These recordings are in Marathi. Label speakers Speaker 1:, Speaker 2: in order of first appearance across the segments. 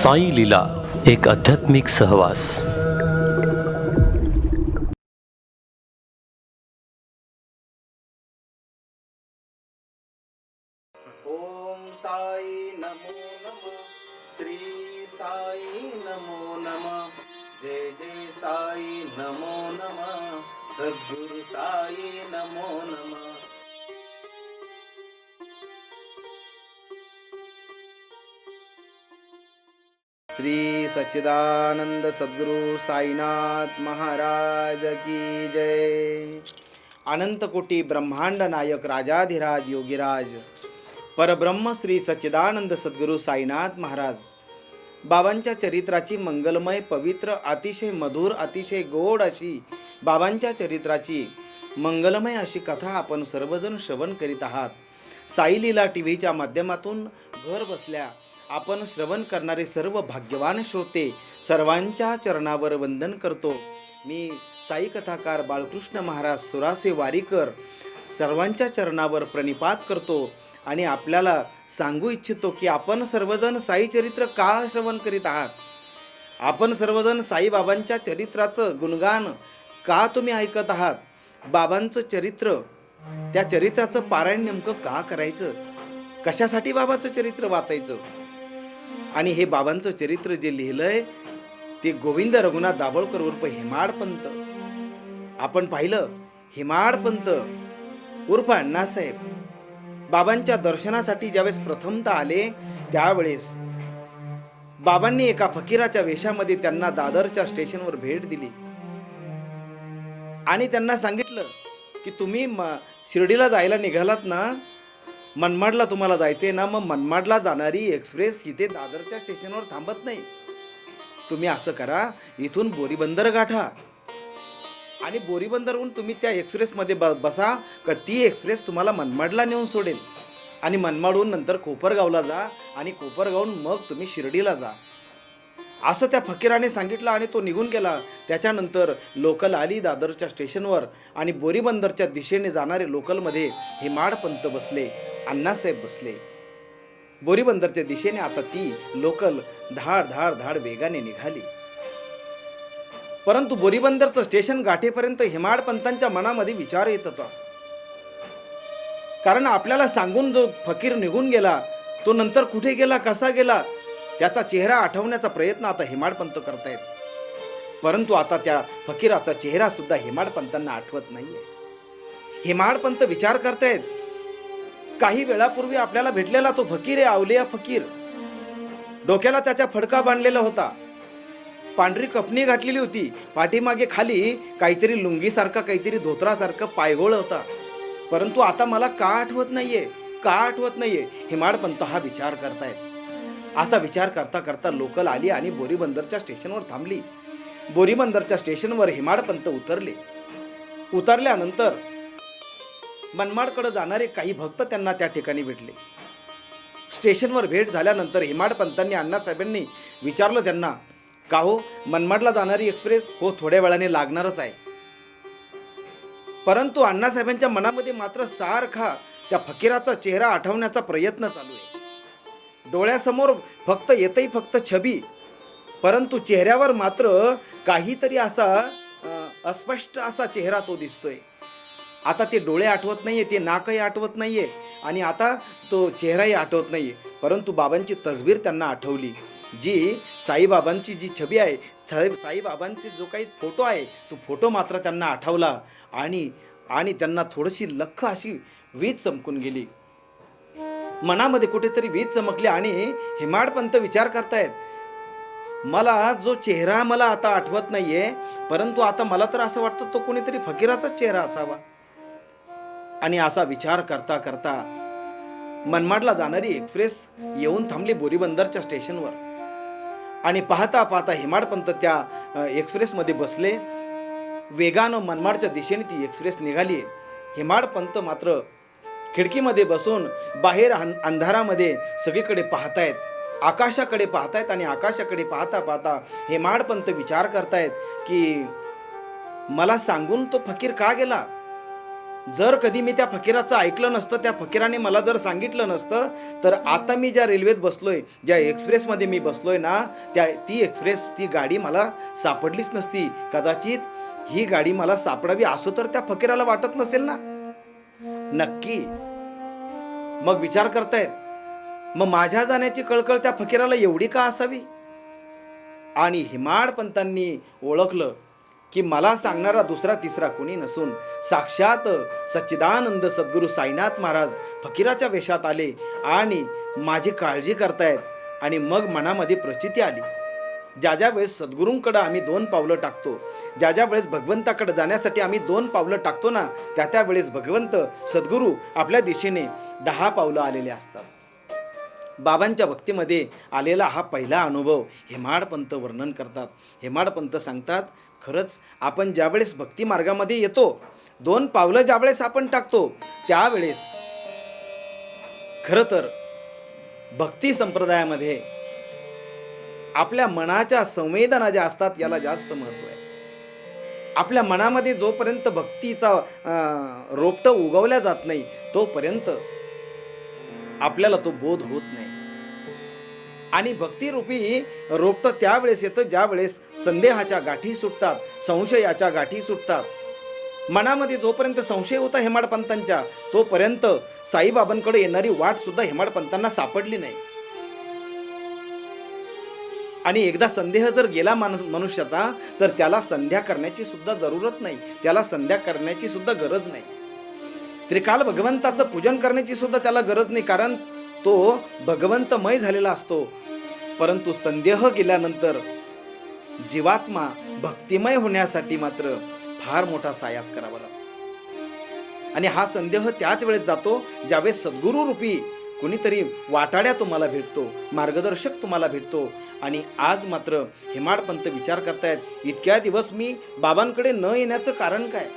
Speaker 1: साई लीला एक आध्यात्मिक सहवास.
Speaker 2: ओम साई नमो नमः. श्री साई नमो नमः. जय जय साई नमो नमः. सद्गुरु साई नमो नमः. श्री सच्चिदानंद सद्गुरु साईनाथ महाराज की जय. अनंत कोटी ब्रह्मांड नायक राजाधिराज योगीराज परब्रह्म श्री सच्चिदानंद सद्गुरु साईनाथ महाराज बाबांच्या चरित्राची मंगलमय पवित्र अतिशय मधुर अतिशय गोड अशी बाबांच्या चरित्राची मंगलमय अशी कथा आपण सर्वजण श्रवण करीत आहात. साई लीला टीव्हीच्या माध्यमातून घर बसल्या आपण श्रवण करणारे सर्व भाग्यवान श्रोते सर्वांच्या चरणावर वंदन करतो. मी साई कथाकार बाळकृष्ण महाराज सुरासे वारीकर सर्वांच्या चरणावर प्रणिपात करतो आणि आपल्याला सांगू इच्छितो की आपण सर्वजण साई चरित्र का श्रवण करीत आहात. आपण सर्वजण साईबाबांच्या चरित्राचं गुणगान का तुम्ही ऐकत आहात. बाबांचं चरित्र त्या चरित्राचं पारायण नेमकं का करायचं, कशासाठी बाबाचं चरित्र वाचायचं. आणि हे बाबांचं चरित्र जे लिहिलंय ते गोविंद रघुनाथ दाभोळकर उर्फ हेमाडपंत. आपण पाहिलं हेमाडपंत उर्फ अण्णासाहेब बाबांच्या दर्शनासाठी ज्यावेळेस प्रथमतः आले त्यावेळेस बाबांनी एका फकीराच्या वेशामध्ये त्यांना दादरच्या स्टेशनवर भेट दिली आणि त्यांना सांगितलं की तुम्ही शिर्डीला जायला निघालात ना, मनमाडला तुम्हाला जायचे ना, मग मनमाडला जाणारी एक्सप्रेस इथे दादरच्या स्टेशनवर थांबत नाही. तुम्ही असं करा, इथून बोरीबंदर गाठा आणि बोरीबंदरहून तुम्ही त्या एक्सप्रेसमध्ये बसा का ती एक्सप्रेस तुम्हाला मनमाडला नेऊन सोडेल आणि मनमाडहून नंतर कोपरगावला जा आणि कोपरगावून मग तुम्ही शिर्डीला जा, असं त्या फकीराने सांगितलं आणि तो निघून गेला. त्याच्यानंतर लोकल आली दादरच्या स्टेशनवर आणि बोरीबंदरच्या दिशेने जाणारे लोकलमध्ये हेमाडपंत बसले, अण्णासाहेब बसले. बोरीबंदरच्या दिशेने आता ती लोकल धाड धाड धाड वेगाने निघाली. परंतु बोरीबंदरचं स्टेशन गाठेपर्यंत हेमाडपंतांच्या मनामध्ये विचार येत होता. कारण आपल्याला सांगून जो फकीर निघून गेला तो नंतर कुठे गेला, कसा गेला, त्याचा चेहरा आठवण्याचा प्रयत्न आता हेमाडपंत करतायत. परंतु आता त्या फकीराचा चेहरा सुद्धा हेमाडपंतांना आठवत नाहीये. हेमाडपंत विचार करतायत, काही वेळापूर्वी आपल्याला भेटलेला तो फकीर आहे, अवलिया फकीर. डोक्याला त्याच्या फडका बांधलेला होता, पांढरी कपनी घातलेली होती, पाठीमागे खाली काहीतरी लुंगीसारखा काहीतरी धोत्रासारखं पायगोळ होता. परंतु आता मला का आठवत नाहीये, का आठवत नाहीये, हेमाडपंत हा विचार करतायत. असा विचार करता करता लोकल आली आणि बोरीबंदरच्या स्टेशनवर थांबली. बोरीबंदरच्या स्टेशनवर हेमाडपंत उतरले. उतरल्यानंतर मनमाडकडे जाणारे काही भक्त त्यांना त्या ठिकाणी भेटले. स्टेशनवर भेट झाल्यानंतर हेमाडपंतांनी अण्णासाहेबांनी विचारलं त्यांना, का हो मनमाडला जाणारी एक्सप्रेस? हो, थोड्या वेळाने लागणारच आहे. परंतु अण्णासाहेबांच्या मनामध्ये मात्र सारखा त्या फकीराचा चेहरा आठवण्याचा प्रयत्न चालू आहे. डोळ्यासमोर फक्त येतही फक्त छबी, परंतु चेहऱ्यावर मात्र काहीतरी असा अस्पष्ट असा चेहरा तो दिसतोय. आता ते डोळे आठवत नाहीये, ते नाकही आठवत नाहीये आणि आता तो चेहराही आठवत नाहीये. परंतु बाबांची तसबीर त्यांना आठवली, जी साईबाबांची जी छबी आहे, साईबाबांची जो काही फोटो आहे तो फोटो मात्र त्यांना आठवला आणि त्यांना थोडीशी लख्ख अशी वीज चमकून गेली. मनामध्ये कुठेतरी वीज चमकली आणि हेमाडपंत विचार करतायत, मला जो चेहरा मला आता आठवत नाहीये, परंतु आता मला तर असं वाटतं तो कोणीतरी फकीराचाच चेहरा असावा. आणि असा विचार करता करता मनमाडला जाणारी एक्सप्रेस येऊन थांबली बोरीबंदरच्या स्टेशनवर आणि पाहता पाहता हेमाडपंत त्या एक्सप्रेसमध्ये बसले. वेगानं मनमाडच्या दिशेने ती एक्सप्रेस निघाली. हेमाडपंत मात्र खिडकीमध्ये बसून बाहेर अंधारामध्ये सगळीकडे पाहतायत, आकाशाकडे पाहतायत आणि आकाशाकडे पाहता पाहता हेमाडपंत विचार करतायत की मला सांगून तो फकीर का गेला, जर कधी मी त्या फकीराचं ऐकलं नसतं, त्या फकीराने मला जर सांगितलं नसतं, तर आता मी ज्या रेल्वेत बसलोय, ज्या एक्सप्रेसमध्ये मी बसलोय ना, ती एक्सप्रेस, ती गाडी मला सापडलीच नसती. कदाचित ही गाडी मला सापडावी असं तर त्या फकीराला वाटत नसेल ना. नक्की. मग विचार करतायत, मग माझ्या जाण्याची कळकळ त्या फकीराला एवढी का असावी? आणि हेमाडपंतांनी ओळखलं की मला सांगणारा दुसरा तिसरा कोणी नसून साक्षात सच्चिदानंद सद्गुरू साईनाथ महाराज फकीराच्या वेशात आले आणि माझी काळजी करतायत. आणि मग मनामध्ये प्रचिती आली, ज्या वेळेस सद्गुरूंकडे आम्ही 2 पावलं टाकतो, ज्या वेळेस भगवंताकडे जाण्यासाठी आम्ही 2 पावलं टाकतो ना, त्या वेळेस भगवंत सद्गुरू आपल्या दिशेने 10 पावलं आलेले असतात. बाबांच्या भक्तीमध्ये आलेला हा पहिला अनुभव हेमाडपंत वर्णन करतात. हेमाडपंत सांगतात, खरंच आपण ज्यावेळेस भक्ती मार्गामध्ये येतो, 2 पावलं ज्यावेळेस आपण टाकतो, त्यावेळेस खरं तर भक्ती संप्रदायामध्ये आपल्या मनाच्या संवेदना ज्या असतात याला जास्त महत्त्व आहे. आपल्या मनामध्ये जोपर्यंत भक्तीचा रोपटं उगवल्या जात नाही, तोपर्यंत आपल्याला तो बोध होत नाही. आणि भक्तिरूपी रोपटं त्यावेळेस येतं ज्यावेळेस संदेहाच्या गाठी सुटतात, संशयाच्या गाठी सुटतात. मनामध्ये जोपर्यंत संशय होता हेमाडपंतांच्या, तोपर्यंत साईबाबांकडे येणारी वाट सुद्धा हेमाडपंतांना सापडली नाही. आणि एकदा संदेह जर गेला मनुष्याचा, तर त्याला संध्या करण्याची सुद्धा जरूरत नाही, त्याला संध्या करण्याची सुद्धा गरज नाही. त्रिकाल भगवंताचं पूजन करण्याची सुद्धा त्याला गरज नाही, कारण तो भगवंतमय झालेला असतो. परंतु संदेह गेल्यानंतर जीवात्मा भक्तिमय होण्यासाठी मात्र फार मोठा सायास करावा लागतो. आणि हा संदेह त्याच वेळेस जातो ज्यावेळेस सद्गुरू रूपी कोणीतरी वाटाड्या तुम्हाला भेटतो, मार्गदर्शक तुम्हाला भेटतो. आणि आज मात्र हेमाडपंत विचार करतायत, इतक्या दिवस मी बाबांकडे न येण्याचं कारण काय?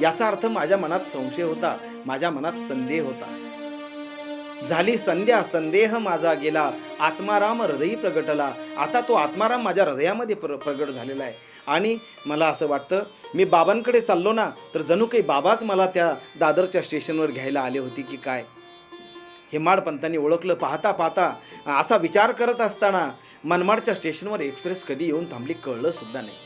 Speaker 2: याचा अर्थ माझ्या मनात संशय होता, माझ्या मनात संदेह होता. झाली संध्या, संदेह माझा गेला, आत्माराम हृदयी प्रगटला. आता तो आत्माराम माझ्या हृदयामध्ये प्रगट झालेला आहे. आणि मला असं वाटतं, मी बाबांकडे चाललो ना, तर जणू काही बाबाच मला त्या दादरच्या स्टेशनवर घ्यायला आले होते की काय. हेमाडपंतांनी ओळखलं. पाहता पाहता असा विचार करत असताना मनमाडच्या स्टेशनवर एक्सप्रेस कधी येऊन थांबली कळलं सुद्धा नाही.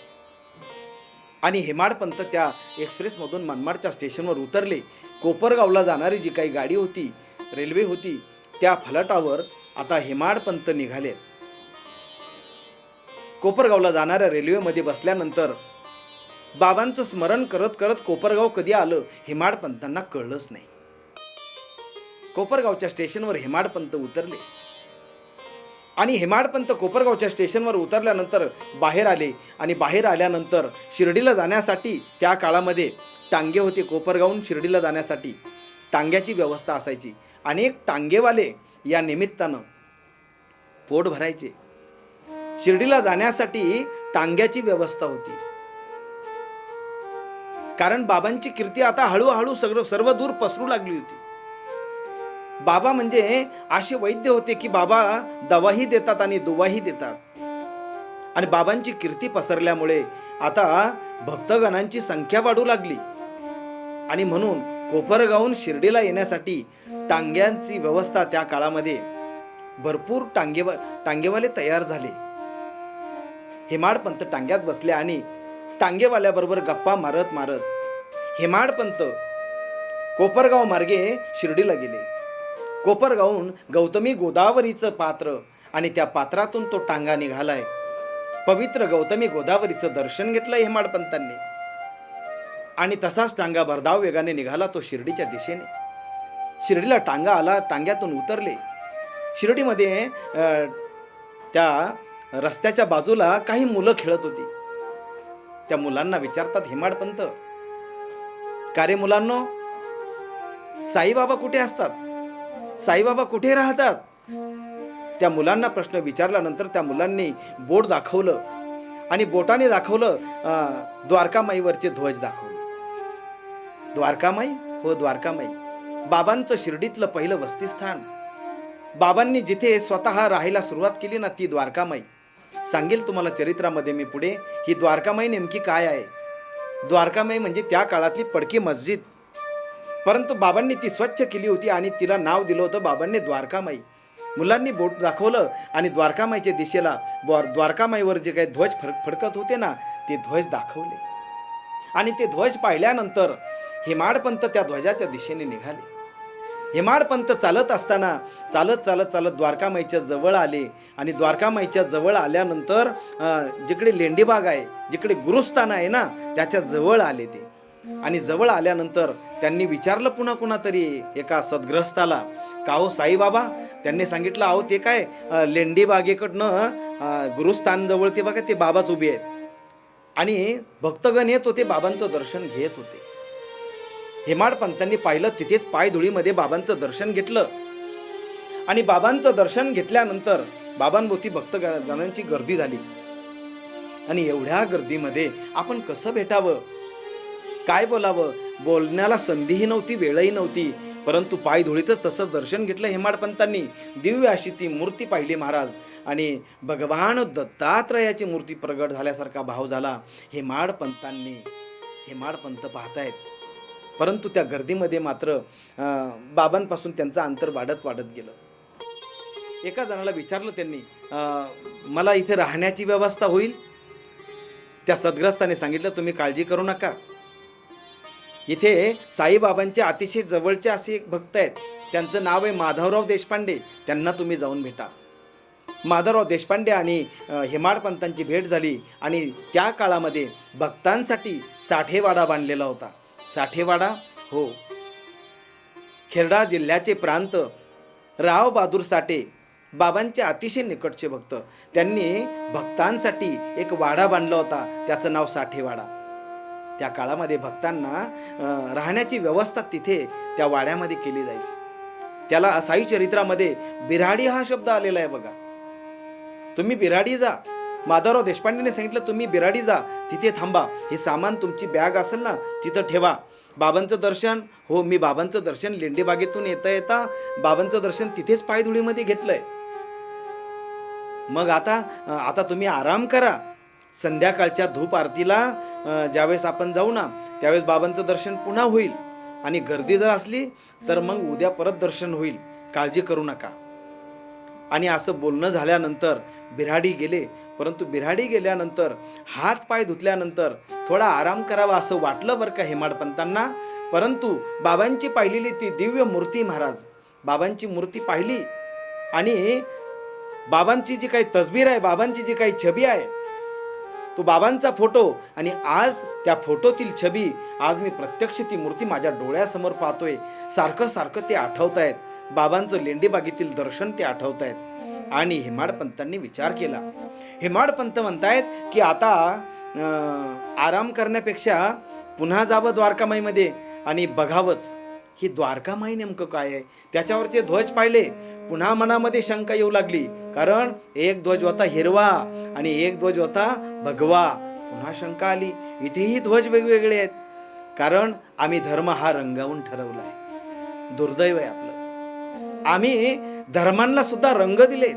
Speaker 2: आणि हेमाडपंत त्या एक्सप्रेसमधून मनमाडच्या स्टेशनवर उतरले. कोपरगावला जाणारी जी काही गाडी होती, रेल्वे होती, त्या फलाटावर आता हेमाडपंत निघाले. कोपरगावला जाणाऱ्या रेल्वेमध्ये बसल्यानंतर बाबांचं स्मरण करत करत कोपरगाव कधी आलं हेमाडपंतांना कळलंच नाही. कोपरगावच्या स्टेशनवर हेमाडपंत उतरले. आणि हेमाडपंत कोपरगावच्या स्टेशनवर उतरल्यानंतर बाहेर आले. आणि बाहेर आल्यानंतर शिर्डीला जाण्यासाठी त्या काळामध्ये टांगे होते. कोपरगावहून शिर्डीला जाण्यासाठी टांग्याची व्यवस्था असायची. अनेक टांगेवाले या निमित्तानं पोट भरायचे. शिर्डीला जाण्यासाठी टांग्याची व्यवस्था होती. कारण बाबांची कीर्ती आता हळूहळू सर्व दूर पसरू लागली होती. बाबा म्हणजे असे वैद्य होते की बाबा दवाही देतात आणि दुवाही देतात. आणि बाबांची कीर्ती पसरल्यामुळे आता भक्तगणांची संख्या वाढू लागली. आणि म्हणून कोपरगावहून शिर्डीला येण्यासाठी टांग्यांची व्यवस्था त्या काळामध्ये भरपूर टांगेवाले तयार झाले. हेमाडपंत टांग्यात बसले आणि टांगेवाल्याबरोबर गप्पा मारत मारत हेमाडपंत कोपरगाव मार्गे शिर्डीला गेले. कोपरगावहून गौतमी गोदावरीचं पात्र आणि त्या पात्रातून तो टांगा निघालाय. पवित्र गौतमी गोदावरीचं दर्शन घेतलं हेमाडपंतांनी. आणि तसाच टांगा भरधाव वेगाने निघाला तो शिर्डीच्या दिशेने. शिर्डीला टांगा आला, टांग्यातून उतरले. शिर्डीमध्ये त्या रस्त्याच्या बाजूला काही मुलं खेळत होती. त्या मुलांना विचारतात हेमाडपंत, का रे मुलांनो, साईबाबा कुठे असतात? साईबाबा कुठे राहतात? त्या मुलांना प्रश्न विचारल्यानंतर त्या मुलांनी बोट दाखवलं आणि बोटाने दाखवलं द्वारकामाईवरचे ध्वज दाखवले. द्वारकामाई? हो, द्वारकामाई. बाबांचं शिर्डीतलं पहिलं वसतिस्थान. बाबांनी जिथे स्वतः राहायला सुरुवात केली ना, ती द्वारकामाई. सांगेल तुम्हाला चरित्रामध्ये मी पुढे ही द्वारकामाई नेमकी काय आहे. द्वारकामाई म्हणजे त्या काळातली पडकी मस्जिद. परंतु बाबांनी ती स्वच्छ केली होती आणि तिला नाव दिलं होतं बाबांनी द्वारकामाई. मुलांनी बोट दाखवलं आणि द्वारकामाईच्या दिशेला द्वारकामाईवर जे काही ध्वज फडकत होते ना, ते ध्वज दाखवले. आणि ते ध्वज पाहिल्यानंतर हेमाडपंत त्या ध्वजाच्या दिशेने निघाले. हेमाडपंत चालत असताना चालत चालत चालत द्वारकामाईच्या जवळ आले. आणि द्वारकामाईच्या जवळ आल्यानंतर जिकडे लेंडीबाग आहे, जिकडे गुरुस्थान आहे ना, त्याच्या जवळ आले ते. आणि जवळ आल्यानंतर त्यांनी विचारलं पुन्हा कुणातरी एका सद्ग्रस्ताला, का हो साईबाबा? त्यांनी सांगितलं, अहो ते काय लेंडीबागेकडनं गुरुस्थान जवळ ते बघा, ते बाबाच उभे आहेत. आणि भक्तगण येत होते, बाबांचं दर्शन घेत होते. हेमाडपंतांनी पाहिलं, तिथेच पायधुळीमध्ये बाबांचं दर्शन घेतलं. आणि बाबांचं दर्शन घेतल्यानंतर बाबांभोवती भक्तगणांची गर्दी झाली. आणि एवढ्या गर्दीमध्ये आपण कसं भेटावं, काय बोलावं, बोलण्याला संधीही नव्हती, वेळही नव्हती. परंतु पायधुळीतच तसंच दर्शन घेतलं हेमाडपंतांनी. दिव्य अशी ती मूर्ती पाहिली महाराज. आणि भगवान दत्तात्रयाची मूर्ती प्रगट झाल्यासारखा भाव झाला. हेमाडपंत पाहतायत. परंतु त्या गर्दीमध्ये मात्र बाबांपासून त्यांचं अंतर वाढत गेलं. एका जणाला विचारलं त्यांनी, मला इथे राहण्याची व्यवस्था होईल? त्या सद्ग्रस्ताने सांगितलं, तुम्ही काळजी करू नका. इथे साईबाबांचे अतिशय जवळचे असे एक भक्त आहेत, त्यांचं नाव आहे माधवराव देशपांडे. त्यांना तुम्ही जाऊन भेटा. माधवराव देशपांडे आणि हेमाडपंतांची भेट झाली. आणि त्या काळामध्ये भक्तांसाठी साठेवाडा बांधलेला होता. साठेवाडा, हो, खेरडा जिल्ह्याचे प्रांत राव बहादूर साठे, बाबांचे अतिशय निकटचे भक्त, त्यांनी भक्तांसाठी एक वाडा बांधला होता. त्याचं नाव साठेवाडा. त्या काळामध्ये भक्तांना राहण्याची व्यवस्था तिथे त्या वाड्यामध्ये केली जायची. त्याला साई चरित्रामध्ये बिराडी हा शब्द आलेला आहे बघा. तुम्ही बिराडी जा. माधवराव देशपांडेने सांगितलं, तुम्ही बिराडी जा, तिथे थांबा, हे सामान तुमची बॅग असेल ना तिथं ठेवा. बाबांचं दर्शन, हो, मी बाबांचं दर्शन लेंडीबागेतून येता बाबांचं दर्शन तिथेच पायधुळीमध्ये घेतलंय. मग आता तुम्ही आराम करा. संध्याकाळच्या धूप आरतीला ज्यावेळेस आपण जाऊ ना, त्यावेळेस बाबांचं दर्शन पुन्हा होईल. आणि गर्दी जर असली तर मग उद्या परत दर्शन होईल, काळजी करू नका. आणि असं बोलणं झाल्यानंतर बिराडी गेले. परंतु बिराडी गेल्यानंतर हात पाय धुतल्यानंतर थोडा आराम करावा असं वाटलं बरं का हेमाडपंतांना. परंतु बाबांची पाहिलेली ती दिव्य मूर्ती महाराज, बाबांची मूर्ती पाहिली. आणि बाबांची जी काही तस्बीर आहे, बाबांची जी काही छबी आहे, तो बाबांचा फोटो. आणि आज त्या फोटोतील छबी, आज मी प्रत्यक्ष ती मूर्ती माझ्या डोळ्यासमोर पाहतोय. सारखं ते आठवतायत. बाबांचं लेंडीबागेतील दर्शन ते आठवतायत. आणि हेमाडपंतांनी विचार केला. हेमाडपंत म्हणतायत की आता आराम करण्यापेक्षा पुन्हा जावं द्वारकामाईमध्ये आणि बघावंच ही द्वारकामाई नेमकं काय आहे. त्याच्यावरचे ध्वज पाहिले, पुन्हा मनामध्ये शंका येऊ लागली. कारण एक ध्वज होता हिरवा आणि एक ध्वज होता भगवा. पुन्हा शंका आली, इथेही ध्वज वेगवेगळे आहेत. कारण आम्ही धर्म हा रंगावून ठरवलाय. दुर्दैव आहे आपलं. आम्ही धर्मांना सुद्धा रंग दिले.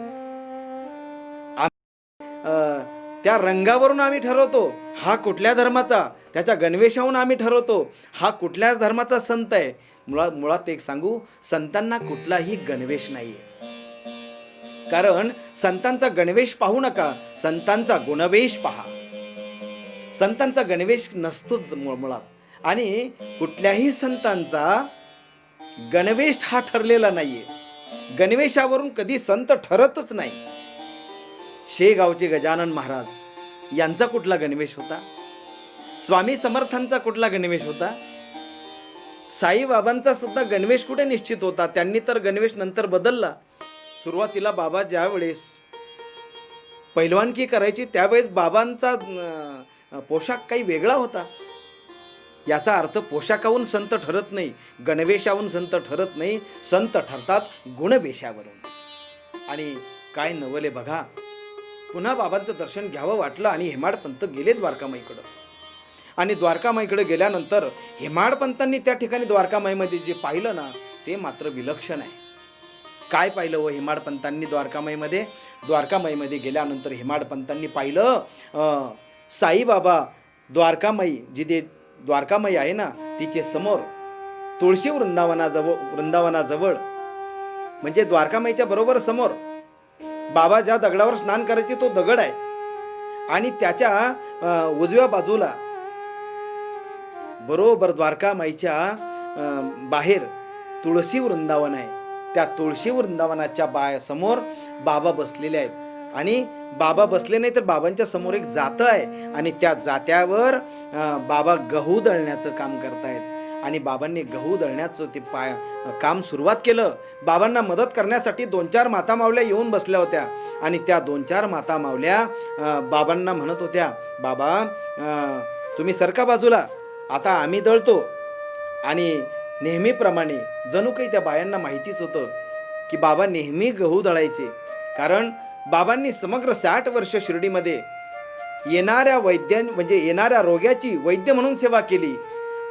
Speaker 2: त्या रंगावरून आम्ही ठरवतो हा कुठल्या धर्माचा, त्याच्या गणवेशाहून आम्ही ठरवतो हा कुठल्याच धर्माचा संत आहे. मुळात एक सांगू, संतांना कुठलाही गणवेश नाहीये. कारण संतांचा गणवेश पाहू नका, संतांचा गुणवेश पहा. संतांचा गणवेश नसतोच मुळात. आणि कुठल्याही संतांचा गणवेश हा ठरलेला नाहीये. गणवेशावरून कधी संत ठरतच नाही. शेगावचे गजानन महाराज यांचा कुठला गणवेश होता? स्वामी समर्थांचा कुठला गणवेश होता? साईबाबांचा सुद्धा गणवेश कुठे निश्चित होता? त्यांनी तर गणवेश नंतर बदलला. सुरुवातीला बाबा ज्या वेळेस पहिलवानकी करायची त्यावेळेस बाबांचा पोशाख काही वेगळा होता. याचा अर्थ पोशाखावरून संत ठरत नाही, गणवेशावरून संत ठरत नाही. संत ठरतात गुणवेशावरून. आणि काय नवले बघा. पुन्हा बाबांचं दर्शन घ्यावं वाटलं आणि हेमाडपंत गेले द्वारकामाईकडं. आणि द्वारकामाईकडे गेल्यानंतर हेमाडपंतांनी त्या ठिकाणी द्वारकामाईमध्ये जे पाहिलं ना, ते मात्र विलक्षण आहे. काय पाहिलं व हेमाडपंतांनी द्वारकामाईमध्ये? द्वारकामाईमध्ये गेल्यानंतर हेमाडपंतांनी पाहिलं साईबाबा द्वारकामाई, जिथे द्वारकामाई आहे ना, तिचे समोर तुळशी वृंदावनाजवळ म्हणजे द्वारकामाईच्या बरोबर समोर बाबा ज्या दगडावर स्नान करायचे तो दगड आहे आणि त्याच्या उजव्या बाजूला बरोबर द्वारकामाईच्या बाहेर तुळशी वृंदावन आहे. त्या तुळशी वृंदावनाच्या समोर बाबा बसलेले आहेत आणि बाबा बसले नाही तर बाबांच्या समोर एक जातं आहे आणि त्या जात्यावर बाबा गहू दळण्याचं काम करतायत आणि बाबांनी गहू दळण्याचं ते काम सुरुवात केलं. बाबांना मदत करण्यासाठी 2-4 माता मावल्या येऊन बसल्या होत्या आणि त्या 2-4 माता मावल्या बाबांना म्हणत होत्या, बाबा तुम्ही सरका बाजूला, आता आम्ही दळतो. आणि नेहमीप्रमाणे जणू काही त्या बायांना माहितीच होतं की बाबा नेहमी गहू दळायचे, कारण बाबांनी समग्र 60 वर्ष शिर्डीमध्ये येणाऱ्या म्हणजे येणाऱ्या रोग्याची वैद्य म्हणून सेवा केली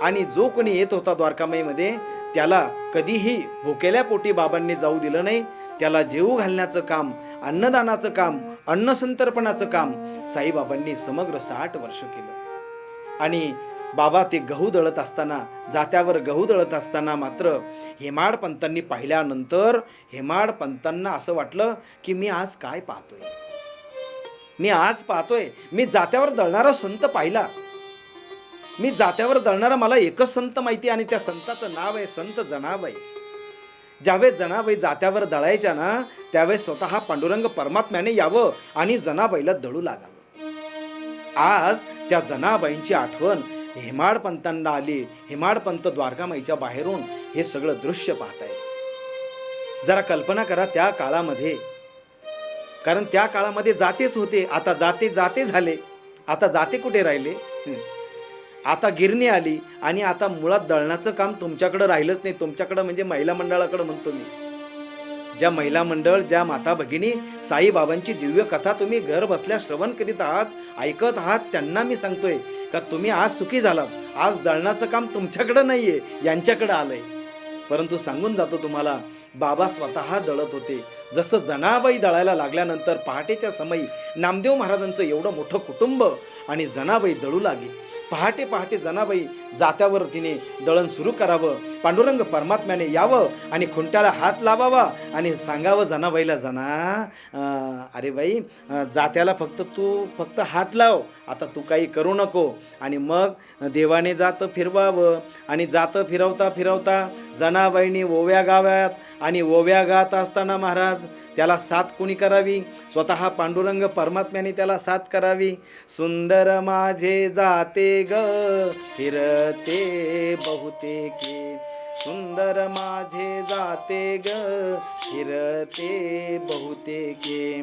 Speaker 2: आणि जो कोणी येत होता द्वारकामाईमध्ये त्याला कधीही भुकेल्या पोटी बाबांनी जाऊ दिलं नाही. त्याला जेवू घालण्याचं काम, अन्नदानाचं काम, अन्नसंतर्पणाचं काम साईबाबांनी समग्र 60 वर्ष केलं. आणि बाबा ते गहू दळत असताना, जात्यावर गहू दळत असताना मात्र हेमाड पंतांनी पाहिल्यानंतर हेमाड पंतांना असं वाटलं की मी आज काय पाहतोय, मी जात्यावर दळणारा संत पाहिला. मी जात्यावर दळणारा मला एकच संत माहिती आणि त्या संताचं नाव आहे संत जनाबाई. ज्यावेळेस जनाबाई जात्यावर दळायच्या ना त्यावेळेस स्वतः पांडुरंग परमात्म्याने यावं आणि जनाबाईला दळू लागावं. आज त्या जनाबाईंची आठवण हेमाड पंतांना आली. हेमाड पंत द्वारकामाईच्या बाहेरून हे सगळं दृश्य पाहत आहे. जरा कल्पना करा त्या काळामध्ये, कारण त्या काळामध्ये जातेच होते. आता जाते झाले. आता जाते कुठे राहिले? आता गिरणी आली आणि आता मुळात दळणाचं काम तुमच्याकडे राहिलंच नाही. तुमच्याकडे म्हणजे महिला मंडळाकडे म्हणतो मी. ज्या महिला मंडळ, ज्या माता भगिनी साईबाबांची दिव्य कथा तुम्ही घर बसल्या श्रवण करीत आहात, ऐकत आहात, त्यांना मी सांगतोय का तुम्ही आज सुखी झालात. आज दळणाचं काम तुमच्याकडे नाहीये, यांच्याकडे आलंय. परंतु सांगून जातो तुम्हाला, बाबा स्वतः दळत होते. जसं जनाबाई दळायला लागल्यानंतर पहाटेच्या समयी नामदेव महाराजांचं एवढं मोठं कुटुंब आणि जनाबाई दळू लागे. पहाटे जनाबाई जात्यावर तिने दळण सुरू करावं. पांडुरंग परमात्म्याने यावं आणि खुंट्याला हात लावावा आणि सांगावं जनाबाईला, अरे बाई, जात्याला फक्त हात लाव, आता तू काही करू नको. आणि मग देवाने जातं फिरवावं आणि जातं फिरवता जनाबाईंनी ओव्या गाव्यात आणि ओव्या गात असताना महाराज त्याला साथ कोणी करावी? स्वतः पांडुरंग परमात्म्याने त्याला साथ करावी. सुंदर माझे जाते ग फिरते बहुतेके, सुंदर माझे जाते ग फिरते बहुतेके,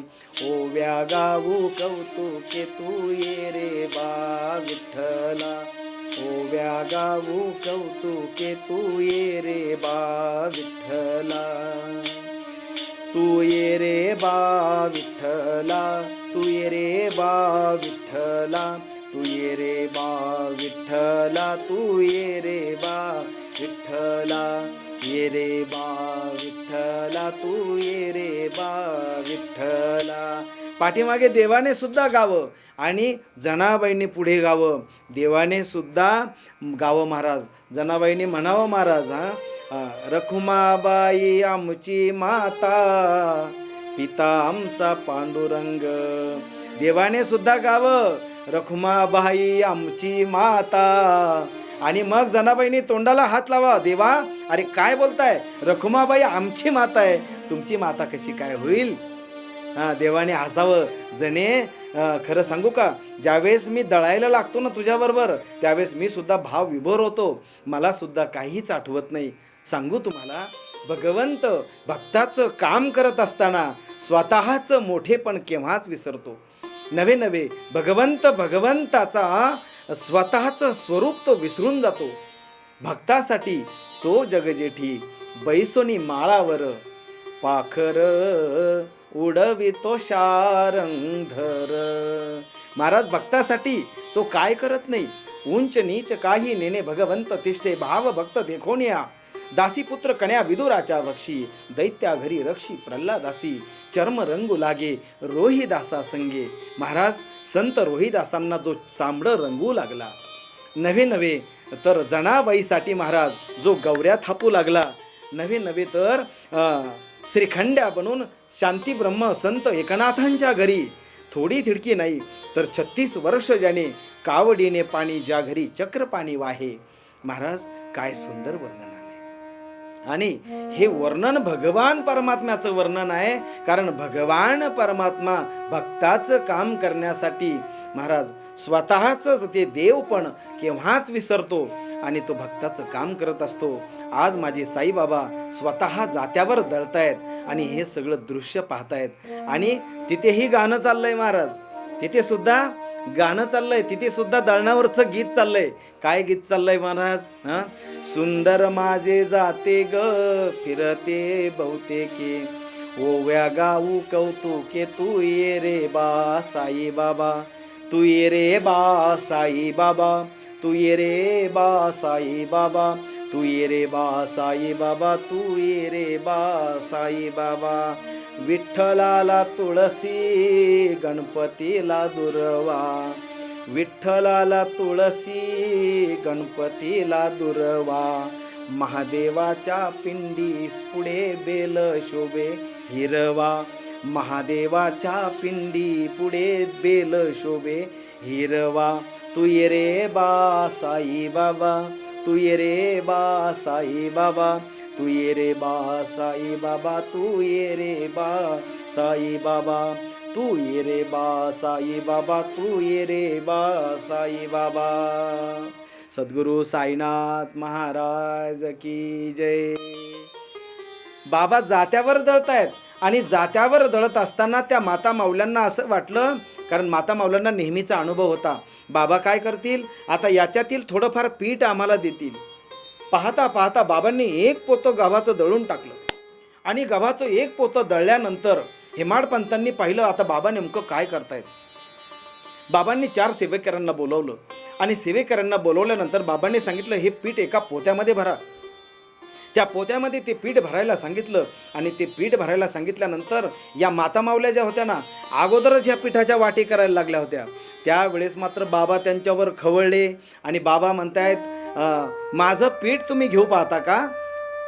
Speaker 2: ओव्या गाऊ कौतुके तू ये रे बा विठ्ठला, ओव्या गाऊ कौतुके तू ये रे बा विठ्ठला, तू ये रे बा विठ्ठला, तू ये रे बा विठ्ठला, तू ये रे बा विठ्ठला, तू ये रे बा विठ्ठला, ये रे बा विठ्ठला, तू ये रे बा विठ्ठला. पाठीमागे देवाने सुद्धा गावं आणि जनाबाईंनी पुढे गावं. देवाने सुद्धा गावं महाराज, जनाबाईंनी म्हणावं महाराज, रखुमाबाई आमची माता, पिता आमचा पांडुरंग. देवाने सुद्धा गावं, रखुमाबाई आमची माता. आणि मग जनाबाईंनी तोंडाला हात लावा, देवा अरे काय बोलताय, रखुमाबाई आमची माता आहे, तुमची माता कशी काय होईल? देवाने हसावं, जणे खरं सांगू का, ज्यावेळेस मी दळायला लागतो ना तुझ्याबरोबर त्यावेळेस मी सुद्धा भाव विभोर होतो, मला सुद्धा काहीच आठवत नाही. सांगू तुम्हाला, भगवंत भक्ताचं काम करत असताना स्वतःचं मोठेपण केव्हाच विसरतो. नवे भगवंताचा स्वतःचं स्वरूप तो विसरून जातो. भक्तासाठी तो जगजेठी बैसोनी माळावर, पाखर उडवितो शारंगधर. महाराज भक्तासाठी तो काय करत नाही, उंच नीच काही नेणे भगवंत तिष्ठे, भाव भक्त देखोनिया, दासी पुत्र कन्या विदुराच्या बक्षी, दैत्या घरी रक्षी प्रल्हादासी, चर्म रंगू लागे रोहिदासा संगे. महाराज संत रोहिदासांना जो चांबडं रंगू लागला, नवे तर जनाबाईसाठी महाराज जो गौऱ्या थापू लागला, नव्हे तर श्रीखंड्या बनून शांती ब्रह्म संत एकनाथांच्या घरी थोडी थिडकी नाही तर 36 वर्ष ज्याने कावडीने पाणी ज्या घरी चक्र पाणी वाहे. महाराज काय सुंदर वर्णन आले. आणि हे वर्णन भगवान परमात्म्याचं वर्णन आहे. कारण भगवान परमात्मा भक्ताचं काम करण्यासाठी महाराज स्वतःच ते देव पण केव्हाच विसरतो आणि तो भक्ताचं काम करत असतो. आज माझे साईबाबा स्वतः जात्यावर दळतायत आणि हे सगळं दृश्य पाहतायत. आणि तिथेही गाणं चाललंय महाराज, तिथे सुद्धा गाणं चाललंय, तिथे सुद्धा दळणावरचं गीत चाललंय. काय गीत चाललंय महाराज? सुंदर माझे जाते ग फिरते बहुतेके, ओव्या गाऊ कौतुके, तू ये रे बा साई बाबा, तू ये रे बा साई बाबा, तू ये रे बा साई बाबा, तू ये रे बा साई बाबा, तू ये रे बा साई बाबा. विठ्ठलाला तुळसी गणपतीला दुर्वा, विठ्ठलाला तुळसी गणपतीला दुर्वा, महादेवाच्या पिंडीस पुढे बेल शोभे हिरवा, महादेवाच्या पिंडी पुढे बेल शोभे हिरवा. तू ये रे बा साई बाबा, तू ये रे बा साई बाबा, तू ये रे बा साई बाबा, तू ये रे बा साई बाबा, तू ये रे बा साई बाबा, तू ये रे बा साई बाबा. सद्गुरु साईनाथ महाराज की जय. बाबा जात्यावर दळतायत आणि जात्यावर दळत असताना त्या माता माऊल्यांना असं वाटलं, कारण माता माऊल्यांना नेहमीचा अनुभव होता, बाबा काय करतील आता, याच्यातील थोडंफार पीठ आम्हाला देतील. पाहता पाहता बाबांनी एक पोतं गव्हाचं दळून टाकलं आणि गव्हाचं एक पोतं दळल्यानंतर हेमाडपंतांनी पाहिलं आता बाबा नेमकं काय करतायत. बाबांनी 4 सेवेकऱ्यांना बोलवलं आणि सेवेकऱ्यांना बोलवल्यानंतर बाबांनी सांगितलं हे पीठ एका पोत्यामध्ये भरा. त्या पोत्यामध्ये ते पीठ भरायला सांगितलं आणि ते पीठ भरायला सांगितल्यानंतर या माता माऊल्या ज्या होत्या ना, अगोदरच ह्या पिठाच्या वाटी करायला लागल्या होत्या. त्यावेळेस मात्र बाबा त्यांच्यावर खवळले आणि बाबा म्हणतायत माझं पीठ तुम्ही घेऊ पाहता का.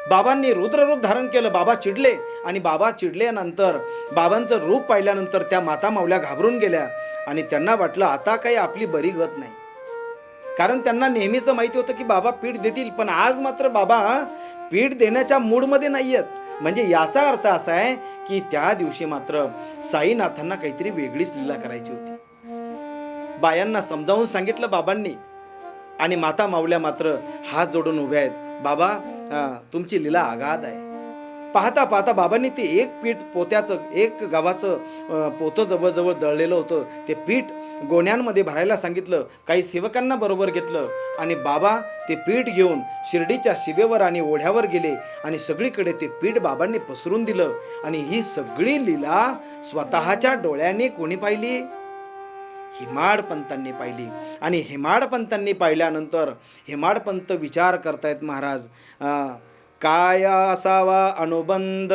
Speaker 2: बाबांनी रुद्ररूप धारण केलं. बाबा चिडले आणि बाबा चिडल्यानंतर बाबांचं रूप पाहिल्यानंतर त्या माता माऊल्या घाबरून गेल्या आणि त्यांना वाटलं आता काही आपली बरी गत नाही. कारण त्यांना नेहमीच माहिती होतं की बाबा पीठ देतील, पण आज मात्र बाबा पीठ देण्याच्या मूडमध्ये नाही आहेत. म्हणजे याचा अर्थ असा आहे की त्या दिवशी मात्र साईनाथांना काहीतरी वेगळीच लीला करायची होती. बायांना समजावून सांगितलं बाबांनी आणि माता माऊल्या मात्र हात जोडून उभ्या आहेत. बाबा तुमची लीला आगाध आहे. पाहता पाहता बाबांनी ते एक पीठ पोत्याचं, एक गव्हाचं पोतं जवळजवळ दळलेलं होतं, ते पीठ गोण्यांमध्ये भरायला सांगितलं. काही सेवकांना बरोबर घेतलं आणि बाबा ते पीठ घेऊन शिर्डीच्या शिवेवर आणि ओढ्यावर गेले आणि सगळीकडे ते पीठ बाबांनी पसरून दिलं. आणि ही सगळी लीला स्वतःच्या डोळ्यांनी कोणी पाहिली? हेमाडपंतांनी पाहिली. आणि हेमाडपंतांनी पाहिल्यानंतर हेमाडपंत विचार करतायत महाराज, काय असावा अनुबंध,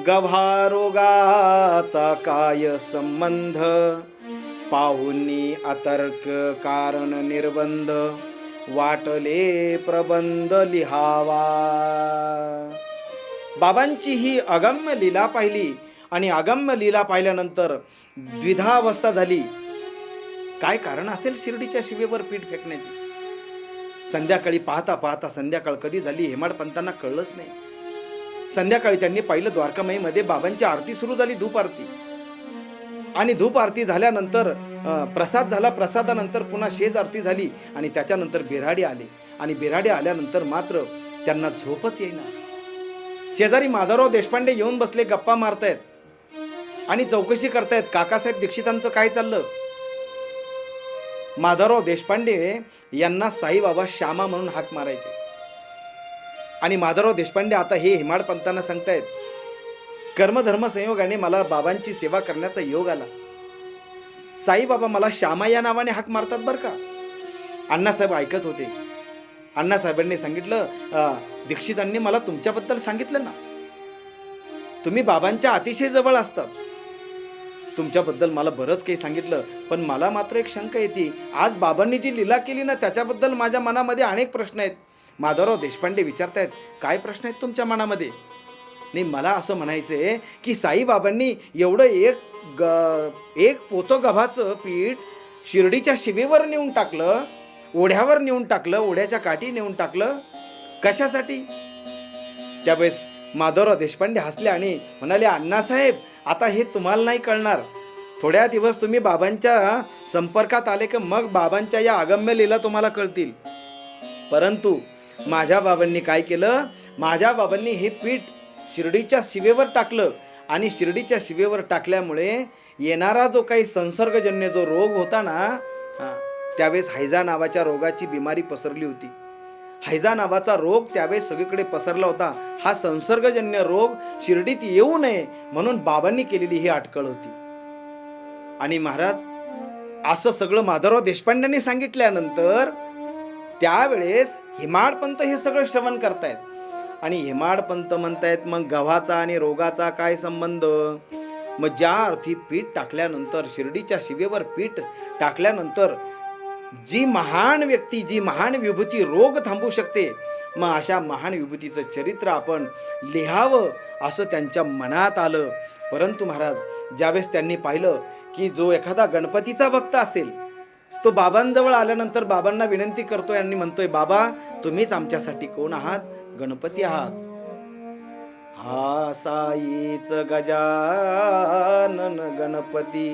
Speaker 2: गव्हारोगाचा काय संबंध, पाहुनी अतर्क कारण निर्बंध, वाटले प्रबंध लिहावा. बाबांची ही अगम्य लीला पाहिली आणि अगम्य लीला पाहिल्यानंतर द्विधावस्था झाली. काय कारण असेल शिर्डीच्या शिवेवर पीठ फेकण्याची? संध्याकाळी पाहता पाहता संध्याकाळ कधी झाली हेमाडपंतांना कळलंच नाही. संध्याकाळी त्यांनी पाहिलं द्वारकामाईमध्ये बाबांची आरती सुरू झाली, धूप आरती. आणि धूप आरती झाल्यानंतर प्रसाद झाला, प्रसादानंतर पुन्हा शेज आरती झाली आणि त्याच्यानंतर बिराडे आले. आणि बिराडे आल्यानंतर मात्र त्यांना झोपच येईना. शेजारी माधवराव देशपांडे येऊन बसले, गप्पा मारतायत आणि चौकशी करतायत काकासाहेब दीक्षितांचं काय चाललं. माधवराव देशपांडे यांना साईबाबा श्यामा म्हणून हाक मारायचे. आणि माधवराव देशपांडे आता हे हेमाडपंतांना सांगतायत, कर्मधर्म संयोगाने मला बाबांची सेवा करण्याचा योग आला. साईबाबा मला श्यामा या नावाने हाक मारतात बरं का. अण्णासाहेब ऐकत होते. अण्णासाहेबांनी सांगितलं, दीक्षितांनी मला तुमच्याबद्दल सांगितलं ना, तुम्ही बाबांच्या अतिशय जवळ असतात, तुमच्याबद्दल मला बरंच काही सांगितलं, पण मला मात्र एक शंका येते. आज बाबांनी जी लीला केली ना, त्याच्याबद्दल माझ्या मनामध्ये अनेक प्रश्न आहेत. माधवराव देशपांडे विचारतायत, काय प्रश्न आहेत तुमच्या मनामध्ये? नाही, मला असं म्हणायचं आहे की साईबाबांनी एवढं एक पोतं गव्हाचं पीठ शिर्डीच्या शिवेवर नेऊन टाकलं, ओढ्यावर नेऊन टाकलं, ओढ्याच्या काठी नेऊन टाकलं, कशासाठी? त्यावेळेस माधवराव देशपांडे हसले आणि म्हणाले, अण्णासाहेब, आता हे तुम्हाला नाही कळणार. थोड्या दिवस तुम्ही बाबांच्या संपर्कात आले की मग बाबांच्या या अगम्य लीला तुम्हाला कळतील. परंतु माझ्या बाबांनी काय केलं? माझ्या बाबांनी हे पीठ शिर्डीच्या शिवेवर टाकलं आणि शिर्डीच्या शिवेवर टाकल्यामुळे येणारा जो काही संसर्गजन्य जो रोग होता ना, त्यावेळेस हैजा नावाच्या रोगाची बिमारी पसरली होती. हैजा नावाचा रोग त्यावेळेस सगळीकडे पसरला होता. हा संसर्गजन्य रोग शिर्डीत येऊ नये म्हणून बाबांनी केलेली ही अटकळ होती. आणि महाराज, असं सगळं माधवराव देशपांड्यांनी सांगितल्यानंतर त्यावेळेस हेमाडपंत हे सगळं श्रवण करतायत आणि हेमाडपंत म्हणतायत, मग गव्हाचा आणि रोगाचा काय संबंध? मग ज्या अर्थी पीठ टाकल्यानंतर, शिर्डीच्या शिवेवर पीठ टाकल्यानंतर जी महान व्यक्ती, जी महान विभूती रोग थांबवू शकते, मग अशा महान विभूतीचं चरित्र आपण लिहावं असं त्यांच्या मनात आलं. परंतु महाराज, ज्यावेळेस त्यांनी पाहिलं की जो एखादा गणपतीचा भक्त असेल तो बाबांजवळ आल्यानंतर बाबांना विनंती करतोय आणि म्हणतोय, बाबा, तुम्हीच आमच्यासाठी कोण आहात? गणपती आहात. हा साईच गजानन गणपती,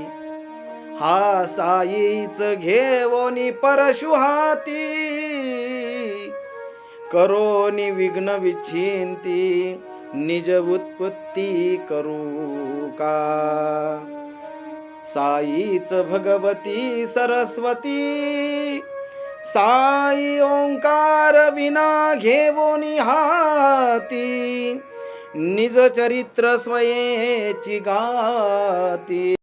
Speaker 2: हा साईच घेवोनी परशु हाती, करोनी विघ्न विच्छिंती, निज उत्पत्ती करू का. साईच भगवती सरस्वती, साई ओंकार विना घेवोनी हाती, निज चरित्र स्वयेची गाती,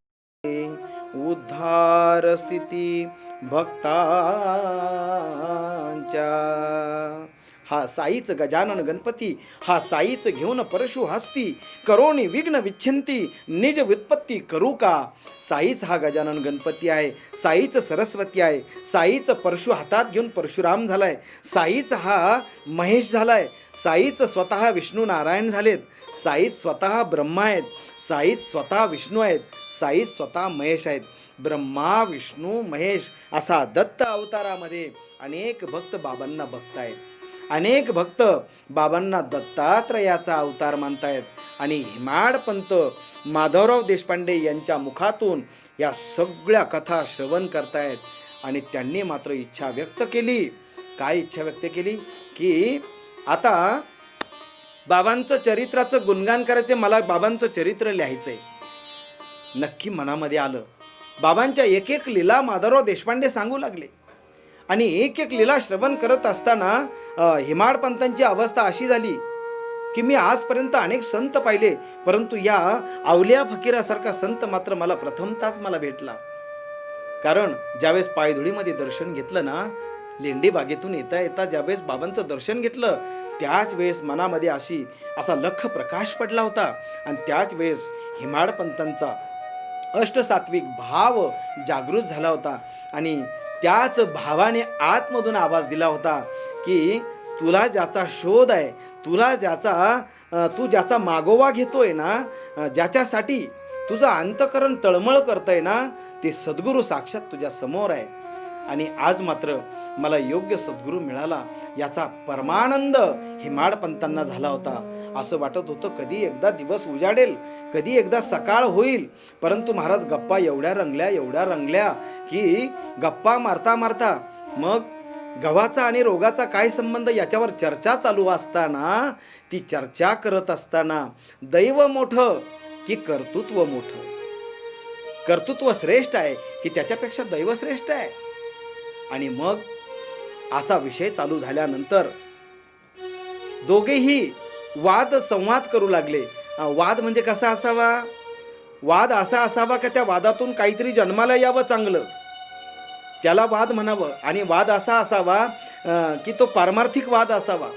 Speaker 2: उद्धार स्थिती भक्तांच्या. हा साईच गजानन गणपती, हा साईच घेऊन परशु हस्ती, करोनी विघ्न विच्छिंती, निज व्युत्पत्ती करू का. साईच हा गजानन गणपती आहे, साईच सरस्वती आहे, साईच परशु हातात घेऊन परशुराम झालाय, साईच हा महेश झालाय, साईच स्वतः विष्णू नारायण झालेत, साईच स्वतः ब्रह्मा आहेत, साईच स्वतः विष्णू आहेत, साईच स्वतः महेश आहेत. ब्रह्मा, विष्णू, महेश असा दत्त अवतारामध्ये अनेक भक्त बाबांना बघतायत, अनेक भक्त बाबांना दत्तात्रयाचा अवतार मानतायत. आणि हेमाडपंत माधवराव देशपांडे यांच्या मुखातून या सगळ्या कथा श्रवण करतायत. आणि त्यांनी मात्र इच्छा व्यक्त केली. काय इच्छा व्यक्त केली? की आता बाबांचं चरित्राचं गुणगान करायचं, मला बाबांचं चरित्र लिहायचंय. नक्की मनामध्ये आलं. बाबांच्या एक एक लीला माधवराव देशपांडे सांगू लागले आणि एक एक लीला श्रवण करत असताना हेमाडपंतांची अवस्था अशी झाली की मी आजपर्यंत अनेक संत पाहिले, परंतु या अवलिया फकीरासारखा संत मात्र मला प्रथमताच भेटला. कारण ज्यावेळेस पायधुळीमध्ये दर्शन घेतलं ना, लेंडी बागेतून येता येता ज्यावेळेस बाबांचं दर्शन घेतलं, त्याच वेळेस मनामध्ये असा लख प्रकाश पडला होता. आणि त्याच वेळेस हेमाडपंतांचा अष्टसात्विक भाव जागृत झाला होता. आणि त्याच भावाने आतमधून आवाज दिला होता की तुला ज्याचा शोध आहे, तू ज्याचा मागोवा घेतोय ना, ज्याच्यासाठी तुझं अंतःकरण तळमळ करतंय ना, ते सद्गुरू साक्षात तुझ्या समोर आहे. आणि आज मात्र मला योग्य सद्गुरू मिळाला याचा परमानंद हेमाडपंतांना झाला होता. असं वाटत होतं कधी एकदा दिवस उजाडेल, कधी एकदा सकाळ होईल. परंतु महाराज गप्पा एवढ्या रंगल्या की गप्पा मारता मारता मग गव्हाचा आणि रोगाचा काय संबंध याच्यावर चर्चा चालू असताना, ती चर्चा करत असताना दैव मोठं की कर्तृत्व मोठं, कर्तृत्व श्रेष्ठ आहे की त्याच्यापेक्षा दैव श्रेष्ठ आहे. आणि मग असा विषय चालू झाल्यानंतर दोघेही वाद संवाद करू लागले. वाद म्हणजे कसा असावा? वाद असा असावा का त्या वादातून काहीतरी जन्माला यावं चांगलं, त्याला वाद म्हणावं. आणि वाद असा असावा की तो पारमार्थिक वाद असावा.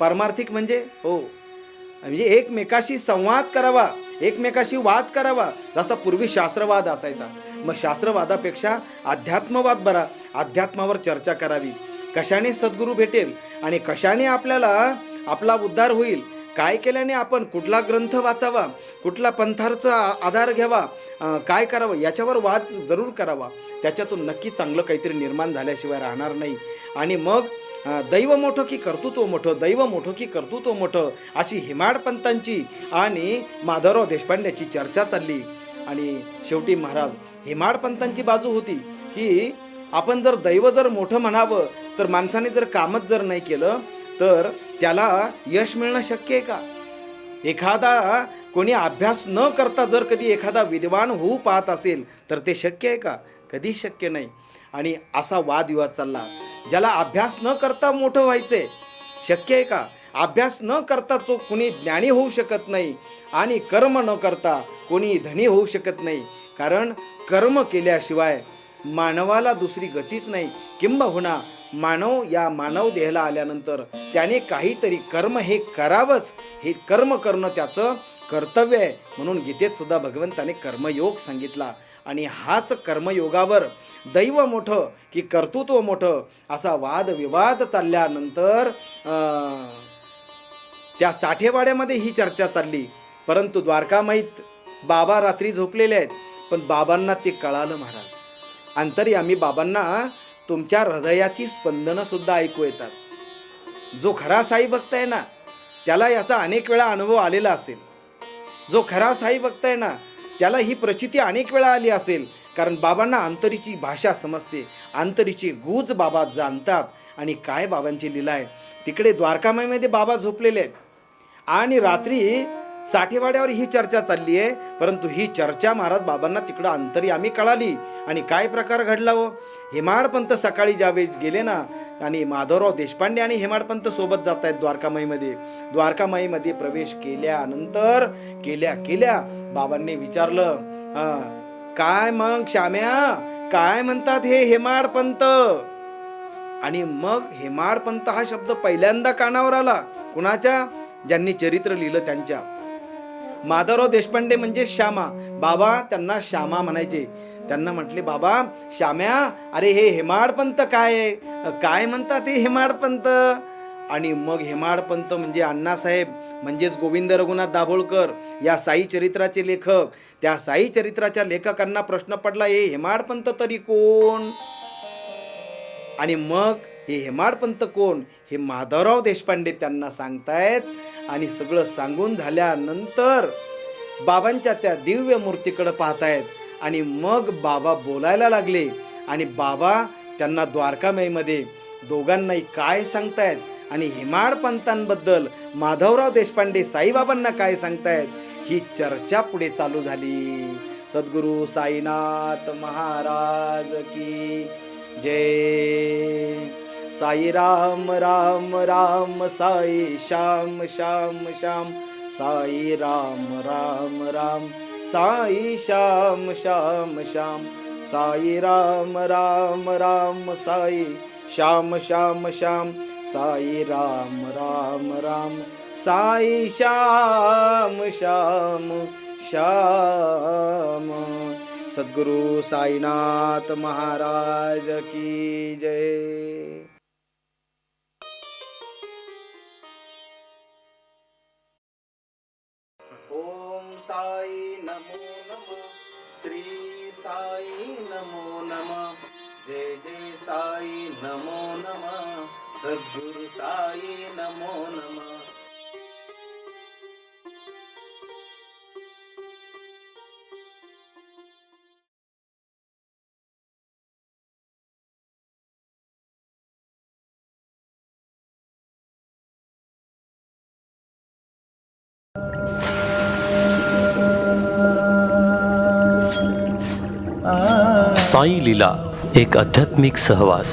Speaker 2: पारमार्थिक म्हणजे म्हणजे एकमेकाशी संवाद करावा, एकमेकाशी वाद करावा, जसा पूर्वी शास्त्रवाद असायचा. मग शास्त्रवादापेक्षा अध्यात्मवाद बरा. अध्यात्मावर चर्चा करावी. कशाने सद्गुरू भेटेल आणि कशाने आपल्याला आपला उद्धार होईल, काय केल्याने आपण कुठला ग्रंथ वाचावा, कुठला पंथाचा आधार घ्यावा, काय करावं, याच्यावर वाद जरूर करावा. त्याच्यातून नक्की चांगलं काहीतरी निर्माण झाल्याशिवाय राहणार नाही. आणि मग दैव मोठं की कर्तृत्व मोठं, दैव मोठं की कर्तृत्व मोठं, अशी हेमाडपंतांची आणि माधवराव देशपांड्याची चर्चा चालली. आणि शेवटी महाराज हेमाडपंतांची बाजू होती की आपण जर दैव जर मोठं म्हणावं तर माणसाने जर कामच जर नाही केलं तर त्याला यश मिळणं शक्य आहे का? एखादा कोणी अभ्यास न करता जर कधी एखादा विद्वान होऊ पाहत असेल तर ते शक्य आहे का? कधी शक्य नाही. आणि असा वादविवाद चालला. ज्याला अभ्यास न करता मोठं व्हायचंय, शक्य आहे का? अभ्यास न करता तो कोणी ज्ञानी होऊ शकत नाही आणि कर्म न करता कोणी धनी होऊ शकत नाही. कारण कर्म केल्याशिवाय मानवाला दुसरी गतीच नाही. किंबहुना मानव या मानव देहाला आल्यानंतर त्याने काहीतरी कर्म हे करावंच. हे कर्म करणं त्याचं कर्तव्य आहे. म्हणून गीतेत सुद्धा भगवंताने कर्मयोग सांगितला. आणि हाच कर्मयोगावर दैव मोठं की कर्तृत्व मोठं असा वादविवाद चालल्यानंतर त्या साठेवाड्यामध्ये ही चर्चा चालली. परंतु द्वारकामाईत बाबा रात्री झोपलेले आहेत. पण बाबांना ते कळालं महाराज. अंतर्यामी बाबांना तुमच्या हृदयाची स्पंदनं सुद्धा ऐकू येतात. जो खरा साई भक्त आहे ना त्याला याचा अनेक वेळा अनुभव आलेला असेल. जो खरा साई भक्त आहे ना त्याला ही प्रचिती अनेक वेळा आली असेल. कारण बाबांना अंतरीची भाषा समजते, अंतरीची गूज बाबा जाणतात. आणि काय बाबांची लीला आहे. तिकडे द्वारकामाईमध्ये बाबा झोपलेले आहेत आणि रात्री साठेवाड्यावर ही चर्चा चालली आहे. परंतु ही चर्चा महाराज बाबांना तिकडं अंतर्यामी कळाली. आणि काय प्रकार घडला हो. हेमाडपंत सकाळी ज्यावेळेस गेले ना आणि माधवराव देशपांडे आणि हेमाडपंत सोबत जात आहेत द्वारकामाईमध्ये. द्वारकामाईमध्ये प्रवेश केल्यानंतर केल्या बाबांनी विचारलं, काय मग श्याम्या, काय म्हणतात हे हेमाडपंत? आणि मग हेमाडपंत हा शब्द पहिल्यांदा कानावर आला. कुणाच्या? ज्यांनी चरित्र लिहिलं त्यांच्या. माधवराव देशपांडे म्हणजे श्यामा. बाबा त्यांना श्यामा म्हणायचे. त्यांना म्हटले, बाबा श्याम्या, अरे हे हेमाडपंत काय म्हणतात हे हेमाडपंत? आणि मग हेमाडपंत म्हणजे अण्णासाहेब म्हणजेच गोविंद रघुनाथ दाभोळकर या साई चरित्राचे लेखक. त्या साई चरित्राच्या लेखकांना प्रश्न पडला, हे हेमाडपंत तरी कोण? आणि मग हे हेमाडपंत कोण हे माधवराव देशपांडे त्यांना सांगतायत. आणि सगळं सांगून झाल्यानंतर बाबांच्या त्या दिव्य मूर्तीकडे पाहतायत. आणि मग बाबा बोलायला लागले. आणि बाबा त्यांना द्वारकामाईमध्ये दोघांनाही काय सांगतायत आणि हेमाडपंतांबद्दल माधवराव देशपांडे साईबाबांना काय सांगतायत ही चर्चा पुढे चालू झाली. सद्गुरू साईनाथ महाराज की जय. साई राम राम राम साई श्याम श्याम श्याम. साई राम राम राम साई श्याम श्याम श्याम. साई राम राम राम साई श्याम श्याम श्याम. साई राम राम राम साई श्याम श्याम श्याम. सद्गुरू साईनाथ महाराज की जय. ओम साई नमो नमः. श्री साई नमो नमः. जय जय साई नमो नमः. सद्गुरु साई नमो नमः.
Speaker 1: साई लीला एक आध्यात्मिक सहवास.